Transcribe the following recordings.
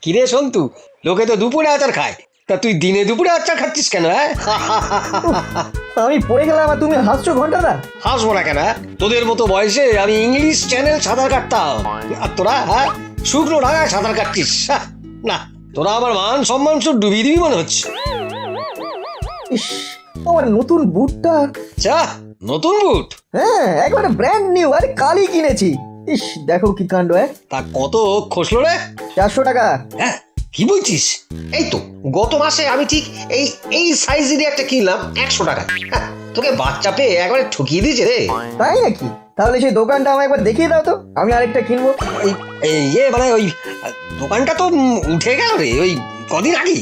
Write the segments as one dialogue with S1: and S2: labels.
S1: কিরে সন্তু, লোকে তো দুপুরে আচার খায়, তা তুই দিনে দুপুরে আচার খাচ্ছিস কেন? হ্যাঁ,
S2: আমি পড়ে গেলাম আর তুমি হাসছো ঘন্টাটা।
S1: হাসবো না কেন? তোদের মতো বয়সে আমি ইংলিশ চ্যানেল সাঁতার কাটতাম, আর তোরা হ্যাঁ শুকনো ঢাকায় সাঁতার কাটছিস। না, তোরা আমার মান সম্মান সব ডুবিয়ে দিবি মনে হচ্ছে।
S2: ইস, আমার নতুন বুটটা।
S1: চা, নতুন বুট?
S2: হ্যাঁ, একবারে ব্র্যান্ড নিউ, আরে কালই কিনেছি। ইস, দেখো কি কাণ্ড।
S1: তা কত খসলো রে?
S2: 400 টাকা।
S1: হ্যাঁ, কি বলছিস? এই তো গত মাসে আমি ঠিক এই এই সাইজেরই একটা কিনলাম 100 টাকা। তোকে বাচ্চা পেয়ে একবারে ঠকিয়ে দিয়েছে রে।
S2: তাই নাকি? তাহলে সেই দোকানটা আমায় একবার দেখিয়ে দাও তো, আমি আরেকটা কিনবো।
S1: মানে ওই দোকানটা তো উঠে গেল রে ওই কদিন আগেই।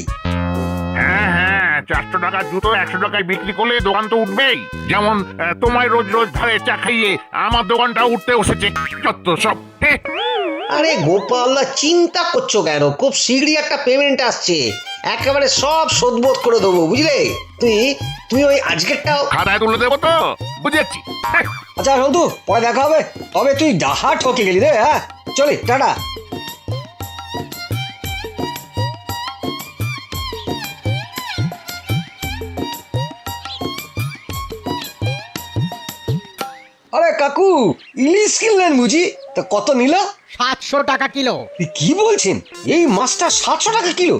S3: হ্যাঁ হ্যাঁ, 400 টাকার জুতো 100 টাকায় বিক্রি করলে দোকান তো উঠবেই। যেমন তোমায় রোজ রোজ ধারে চা খাইয়ে আমার দোকানটা উঠতে বসেছে। যত সব।
S1: আরে গোপালদা, চিন্তা করছো কেন? খুব শীঘ্রই একটা পেমেন্ট আসছে, একেবারে সব শোধবোধ করে দেবো, বুঝলে? তুই ওই আজকেরটাও
S3: খাতায় তুলে দেবো তো, বুঝেছি।
S1: আচ্ছা সন্তু, পরে দেখা হবে। তবে তুই ডাহা ঠকে গেলি রে। হ্যাঁ, চলি, টাটা। আরে কাকু, ইলিশ কিনলেন বুঝি? তা কত নিল?
S4: 700 টাকা কিলো।
S1: কি বলছেন? এই মাছটা 700 টাকা কিলো?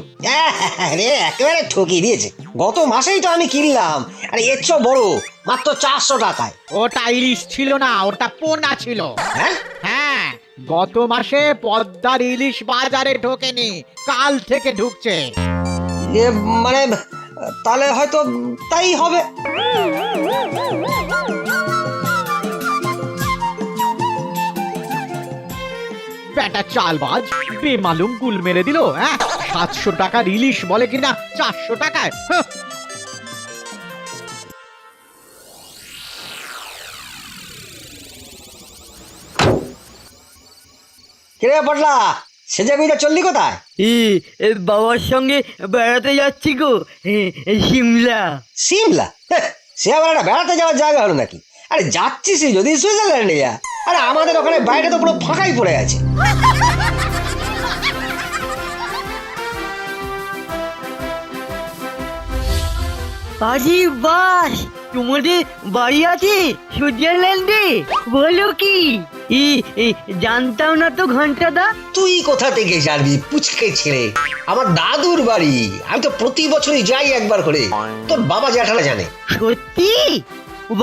S1: আরে একেবারে ঠকিয়ে দিয়েছে। গত মাসেই তো আমি কিনলাম, আরে এর চেয়ে বড়, মাত্র 400 টাকায়।
S4: ওটা ইলিশ ছিল না, ওটা পোনা ছিল।
S1: হ্যাঁ,
S4: হ্যাঁ, গত মাসে পদ্মার ইলিশ বাজারে ঢোকেনি, কাল থেকে ঢুকছে।
S1: মানে তাহলে হয়তো তাই হবে।
S4: বেটা চালবাজ, বেমালুম গুল মেরে দিল। হ্যাঁ, 700 টাকার ইলিশ বলে কিনা 400 টাকায়।
S1: কিরে পটলা, সেজে গুইটা চললি কোথায়?
S5: বাবার সঙ্গে বেড়াতে যাচ্ছি গো, সিমলা।
S1: সিমলা? সে আবার একটা বেড়াতে যাওয়ার জায়গা হলো নাকি? আরে যাচ্ছিস যদি সুইজারল্যান্ডে যা। আরে আমাদের ওখানে বাইরে তো পুরো ফাঁকাই পড়ে আছে।
S5: আরে বাস, তোমাদের বাড়ি আছে সুইজারল্যান্ডে? বলো কি? জানতাম না তো ঘন্টাদা।
S1: তুই কোথা থেকে জানবি পুচকে ছেড়ে? আমার দাদুর বাড়ি, আমি তো প্রতি বছরই যাই একবার করে। তোর বাবা জ্যাঠারা জানে।
S5: সত্যি?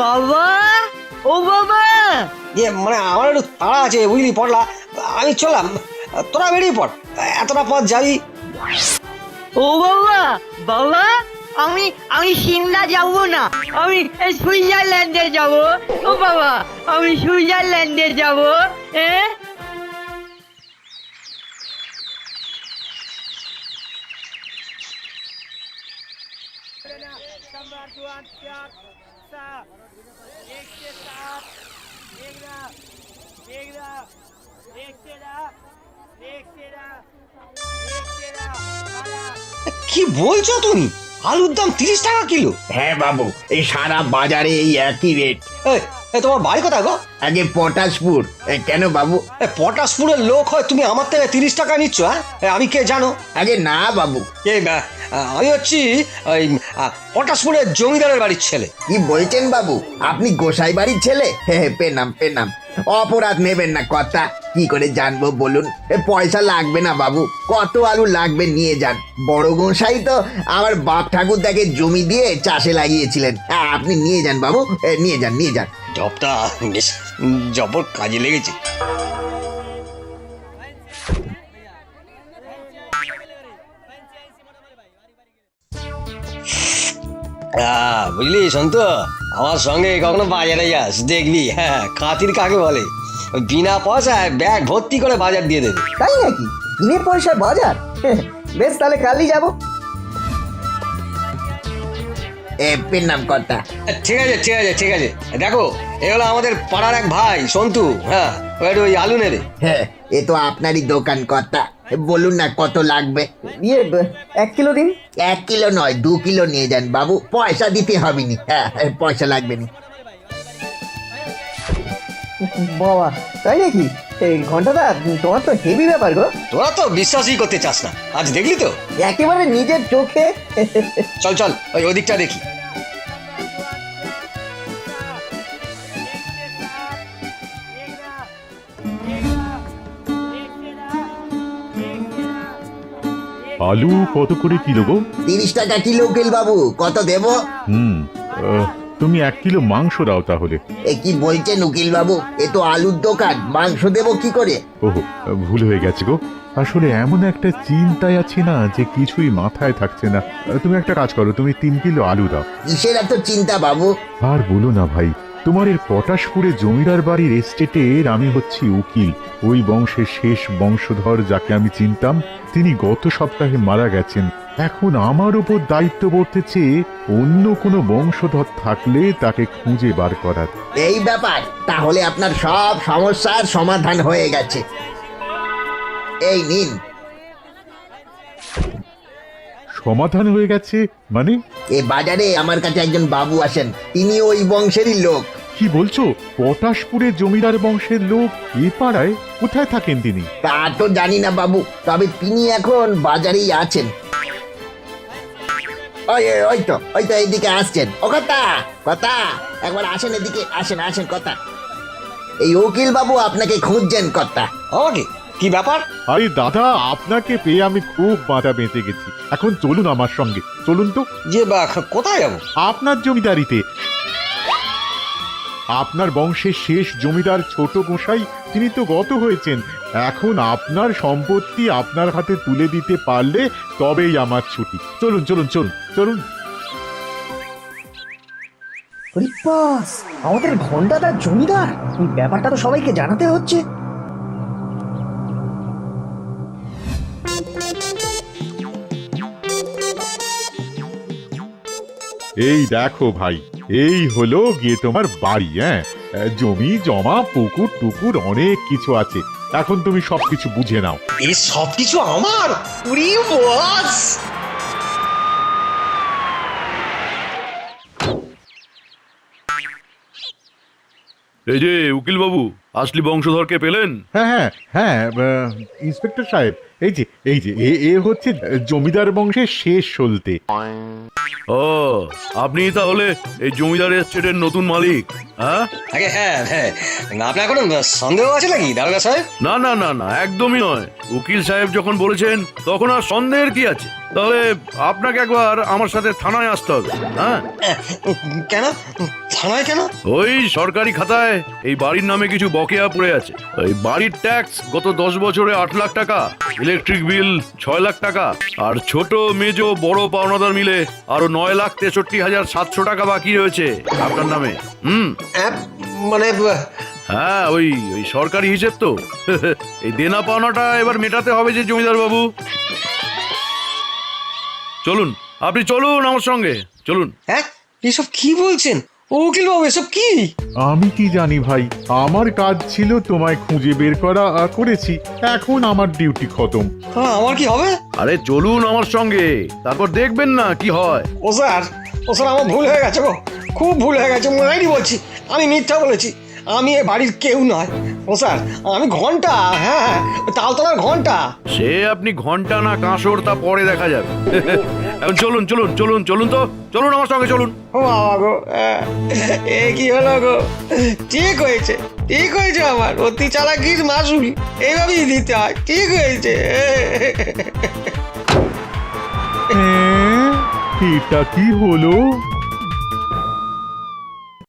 S5: বাবা, ও বাবা।
S1: মানে আমার একটু তাড়া আছে বুঝলি পড়লা, আমি চললাম, তোরা বেরিয়ে পড়, এতটা পথ যাবি।
S5: ও বাবা, বাবা, আমি সিমলা যাব না, আমি সুইজারল্যান্ডে যাব। ও বাবা, আমি সুইজারল্যান্ডে যাব।
S1: কি বলছো তুমি? আলুর দাম 30 টাকা কিলো?
S6: হ্যাঁ বাবু, এই সারা বাজারে এই একই রেট।
S1: তোমার বাড়ি কোথায় গো?
S6: আগে পটাশপুর। কেন বাবু?
S1: পটাশপুরের লোক হয় তুমি আমার থেকে 30 টাকা নিচ্ছ? হ্যাঁ, আমি কে জানো?
S6: আগে না বাবু,
S1: আমি হচ্ছি ওই পটাশপুরের জমিদারের বাড়ির ছেলে।
S6: কি বলছেন বাবু? আপনি গোসাই বাড়ির ছেলে? পেনাম পেনাম, অপরাধ নেবেন না কথা। কি করে জানবো বলুন? পয়সা লাগবে না বাবু, কত আলু লাগবে নিয়ে যান। বড় গোসাই তো আমার বাপ ঠাকুর তাকে জমি দিয়ে চাষে লাগিয়েছিলেন। আপনি নিয়ে যান বাবু, নিয়ে যান নিয়ে যান।
S1: জবটা বেশ জবর কাজে লেগেছে। বুঝলি সন্ত, আমার সঙ্গে কখনো বাজারে যাস দেখবি, হ্যাঁ খাতির কাকে বলে। বিনা পয়সায় ব্যাগ ভর্তি করে বাজার দিয়ে দেবে।
S2: তাই নাকি? বিনে পয়সায় বাজার? বেশ, তাহলে কালই যাবো।
S6: পেনাম কথা।
S1: ঠিক আছে ঠিক আছে ঠিক আছে, দেখো এ হলো আমাদের পাড়ার এক ভাই সন্তু। হ্যাঁ, ওই আলু নেবে।
S6: হ্যাঁ, এ তো আপনারই দোকান কথা। বলুন না কত লাগবে?
S2: 1 কিলো দিন।
S6: 1 কিলো নয়, 2 কিলো নিয়ে যান বাবু, পয়সা দিতে হবে নি। হ্যাঁ, পয়সা লাগবে নি।
S2: বাবা তাই নাকি এই ঘন্টাটা তোমার তো হেভি ব্যাপার গো।
S1: তোরা তো বিশ্বাসই করতে চাস না, আজ দেখলি তো।
S2: একেবারে নিজের চোখে।
S1: চল চল ওই দিকটা দেখি।
S7: আলু কত করে কিলো গো?
S6: 30 টাকা কিলো উকিল বাবু, কত দেব?
S7: তুমি 1 কিলো মাংস দাও তাহলে।
S6: এ কি বলছেন উকিল বাবু, এ তো আলুর দোকান, মাংস দেব কি করে?
S7: ওহো, ভুল হয়ে গেছে গো। আসলে এমন একটা চিন্তায় আছি না যে কিছুই মাথায় থাকছে না। তুমি একটা কাজ করো, তুমি 3 কিলো আলু দাও।
S6: কিসের এত চিন্তা বাবু?
S7: আর বলো না ভাই, তোমার এর পটাশপুরে জমিদার বাড়ির এস্টেটের আমি হচ্ছি উকিল। ওই বংশের শেষ বংশধর যাকে আমি চিনতাম, তিনি গত সপ্তাহে মারা গেছেন। এখন আমার উপর দায়িত্ব পড়তেছে অন্য কোনো বংশধর থাকলে তাকে খুঁজে বার করার।
S6: এই ব্যাপার, তাহলে আপনার সব সমস্যার সমাধান হয়ে গেছে। এই নিন।
S7: সমাধান হয়ে গেছে মানে?
S6: এ বাজারে আমার কাছে একজন বাবু আসেন, তিনি ওই বংশেরই লোক।
S7: কি বলছো? পটাশপুরে জমিদার বংশের লোক এ পাড়ায়? কোথায় থাকেন তিনি?
S6: তা তো জানি না বাবু, তবে তিনি এখন বাজারেই আছেন। ওই তো এইদিকে আসছেন। ও কথা কথা, একবার আসেন এদিকে, আসেন আসেন কথা। এই উকিল বাবু আপনাকে খুঁজছেন কথা।
S1: আমাকে? কি ব্যাপার?
S7: আরে দাদা, আপনাকে পেয়ে আমি খুব বাধা বেঁচে গেছি। এখন চলুন আমার সঙ্গে, চলুন তো।
S1: যে বা কোথায় যাবো?
S7: আপনার জমিদারিতে। আপনার বংশের শেষ জমিদার ছোট গোসাই, তিনি তো গত হয়েছেন। এখন আপনার সম্পত্তি আপনার হাতে তুলে দিতে পারলে তবেই আমার ছুটি। চলুন চলুন চলুন চলুন।
S2: বাস, আমাদের ঘন্টাটা জমিদার, এই ব্যাপারটা তো সবাইকে জানাতে হচ্ছে।
S7: এই দেখো ভাই, এই হলো গিয়ে তোমার বাড়ি। হ্যাঁ, জমি জমা পুকুর টুকুর অনেক কিছু আছে। এখন তুমি সবকিছু বুঝে নাও।
S1: এই সব কিছু আমার? উরি বস!
S8: এই যে উকিল বাবু, আসলি বংশধরকে পেলেন?
S7: হ্যাঁ হ্যাঁ হ্যাঁ, ইন্সপেক্টর সাহেব, এই যে এ হচ্ছে জমিদার বংশের শেষ সলতে।
S8: ও, আপনি তাহলে এই জমিদার এস্টেটের নতুন মালিক? হ্যাঁ
S1: আগে হ্যাঁ হ্যাঁ, আপনার কোনো সন্দেহ আছে নাকি দারোগা সাহেব?
S8: না না না না, একদমই নয়। উকিল সাহেব যখন বলেছেন তখন আর সন্দেহের কি আছে? তাহলে আপনাকে একবার আমার সাথে থানায় আসতে হবে। হ্যাঁ।
S1: কেন থানায় কেন?
S8: ওই সরকারি খাতায় এই বাড়ির নামে কিছু বকেয়া পড়ে আছে। এই বাড়ির ট্যাক্স গত 10 বছরে 8 লাখ টাকা, ইলেকট্রিক বিল 6 লাখ টাকা, আর ছোট মেজো বড় পাওনাদার মিলে আরো 9,63,700 টাকা বাকি রয়েছে আপনার নামে।
S1: মানে
S8: হ্যাঁ, ওই সরকারি হিসেব তো। এই দেনা পাওনাটা এবার মেটাতে হবে যে জমিদার বাবু। চলুন, আপনি চলুন আমার সঙ্গে, চলুন।
S1: হ্যাঁ, এসব কি বলছেন উকিল বাবু? এসব কি?
S7: আমি কি জানি ভাই, আমার কাজ ছিল তোমায় খুঁজে বের করা, করেছি। এখন আমার ডিউটি খতম।
S1: হ্যাঁ, আমার কি হবে?
S8: আরে চলুন আমার সঙ্গে, তারপর দেখবেন না কি হয়।
S1: ও স্যার আমার ভুল হয়ে গেছে গো, খুব ভুল হয়ে গেছে। মনেই বলছি আমি মিথ্যা বলেছি, আমি এ বাড়ির কেউ নয়। ও স্যার, আমি ঘন্টা, হ্যাঁ তালতলার ঘন্টা।
S8: সে আপনি ঘন্টা না কাঁসর তা পরে দেখা যাবে। এখন চলুন চলুন চলুন চলুন তো, চলুন আমার সঙ্গে চলুন।
S1: ও বাবা গো, এ কি হলো গো? ঠিক হয়েছে আমার অতি চালাকির মাসুল এইভাবেই দিতে হয়। ঠিক হয়েছে।
S7: এটা কি হলো?